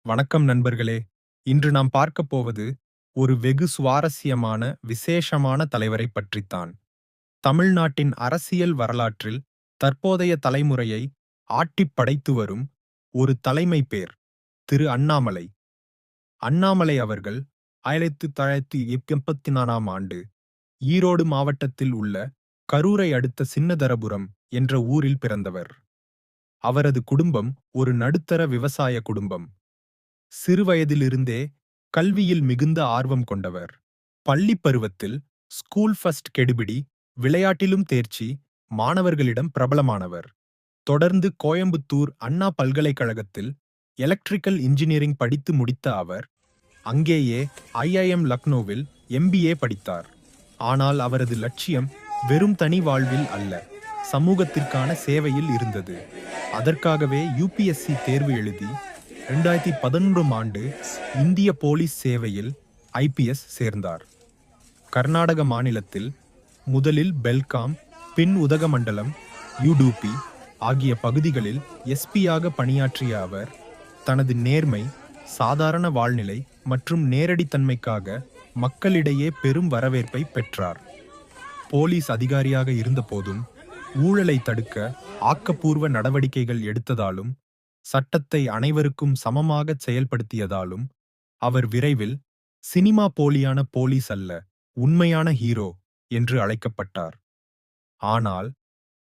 வணக்கம் நண்பர்களே. இன்று நாம் பார்க்கப் போவது ஒரு வெகு சுவாரஸ்யமான, விசேஷமான தலைவரைப் பற்றித்தான். தமிழ்நாட்டின் அரசியல் வரலாற்றில் தற்போதைய தலைமுறையை ஆட்டிப் படைத்து வரும் ஒரு தலைமை பேர் திரு அண்ணாமலை. அண்ணாமலை அவர்கள் 1984ஆம் ஆண்டு ஈரோடு மாவட்டத்தில் உள்ள கரூரை அடுத்த சின்னதரபுரம் என்ற ஊரில் பிறந்தவர். அவரது குடும்பம் ஒரு நடுத்தர விவசாய குடும்பம். சிறுவயதிலிருந்தே கல்வியில் மிகுந்த ஆர்வம் கொண்டவர். பள்ளிப் பருவத்தில் ஸ்கூல் ஃபர்ஸ்ட் கெடுபிடி, விளையாட்டிலும் தேர்ச்சி, மாணவர்களிடம் பிரபலமானவர். தொடர்ந்து கோயம்புத்தூர் அண்ணா பல்கலைக்கழகத்தில் எலக்ட்ரிக்கல் இன்ஜினியரிங் படித்து முடித்த அவர், அங்கேயே ஐஐஎம் லக்னோவில் எம்பிஏ படித்தார். ஆனால் அவரது லட்சியம் வெறும் தனி வாழ்வில் அல்ல, சமூகத்திற்கான சேவையில் இருந்தது. அதற்காகவே யுபிஎஸ்சி தேர்வு எழுதி 2011ஆம் ஆண்டு இந்திய போலீஸ் சேவையில் ஐபிஎஸ் சேர்ந்தார். கர்நாடக மாநிலத்தில் முதலில் பெல்காம், பின் உதகமண்டலம், யுடுபி ஆகிய பகுதிகளில் எஸ்பியாக பணியாற்றிய அவர், தனது நேர்மை, சாதாரண வாழ்நிலை மற்றும் நேரடித்தன்மைக்காக மக்களிடையே பெரும் வரவேற்பை பெற்றார். போலீஸ் அதிகாரியாக இருந்தபோதும் ஊழலை தடுக்க ஆக்கப்பூர்வ நடவடிக்கைகள் எடுத்ததாலும், சட்டத்தை அனைவருக்கும் சமமாகச் செயல்படுத்தியதாலும் அவர் விரைவில் சினிமா போலியான போலீஸ் அல்ல, உண்மையான ஹீரோ என்று அழைக்கப்பட்டார். ஆனால்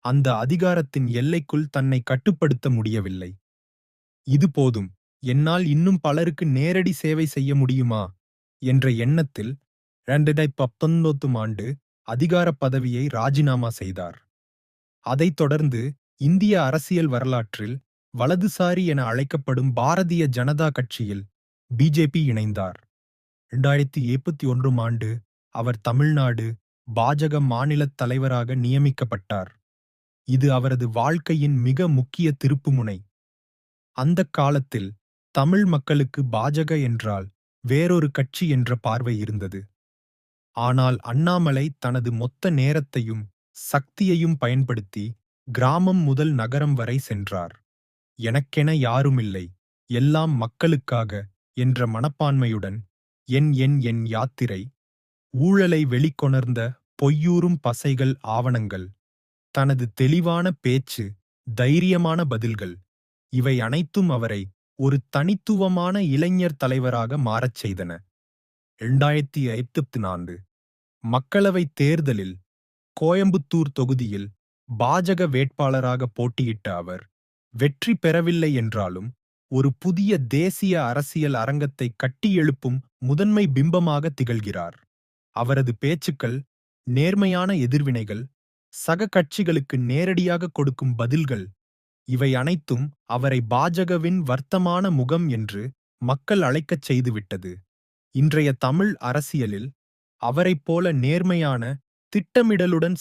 அந்த அதிகாரத்தின் எல்லைக்குள் தன்னை கட்டுப்படுத்த முடியவில்லை. இது போதும், என்னால் இன்னும் பலருக்கு நேரடி சேவை செய்ய முடியுமா என்ற எண்ணத்தில் 2019ஆம் ஆண்டு அதிகார பதவியை ராஜினாமா செய்தார். அதைத் தொடர்ந்து இந்திய அரசியல் வரலாற்றில் வலதுசாரி என அழைக்கப்படும் பாரதிய ஜனதா கட்சியில் பிஜேபி இணைந்தார். 2021ஆம் ஆண்டு அவர் தமிழ்நாடு பாஜக மாநிலத் தலைவராக நியமிக்கப்பட்டார். இது அவரது வாழ்க்கையின் மிக முக்கிய திருப்புமுனை. அந்தக் காலத்தில் தமிழ் மக்களுக்கு பாஜக என்றால் வேறொரு கட்சி என்ற பார்வை இருந்தது. ஆனால் அண்ணாமலை தனது மொத்த நேரத்தையும் சக்தியையும் பயன்படுத்தி கிராமம் முதல் நகரம் வரை சென்றார். எனக்கென யாருமில்லை, எல்லாம் மக்களுக்காக என்ற மனப்பான்மையுடன் என் என் என் யாத்திரை, ஊழலை வெளிக்கொணர்ந்த பொய்யூரும் பசைகள் ஆவணங்கள், தனது தெளிவான பேச்சு, தைரியமான பதில்கள், இவை அனைத்தும் அவரை ஒரு தனித்துவமான இளைஞர் தலைவராக மாறச் செய்தன. 2024 மக்களவைத் தேர்தலில் கோயம்புத்தூர் தொகுதியில் பாஜக வேட்பாளராக போட்டியிட்ட அவர் வெற்றி பெறவில்லை என்றாலும், ஒரு புதிய தேசிய அரசியல் அரங்கத்தை கட்டியெழுப்பும் முதன்மை பிம்பமாக திகழ்கிறார். அவரது பேச்சுக்கள், நேர்மையான எதிர்வினைகள், சக கட்சிகளுக்கு நேரடியாக கொடுக்கும் பதில்கள், இவை அனைத்தும் அவரை பாஜகவின் வர்த்தமான முகம் என்று மக்கள் அழைக்கச் செய்துவிட்டது. இன்றைய தமிழ் அரசியலில் அவரைப் போல நேர்மையான, திட்டமிடலுடன்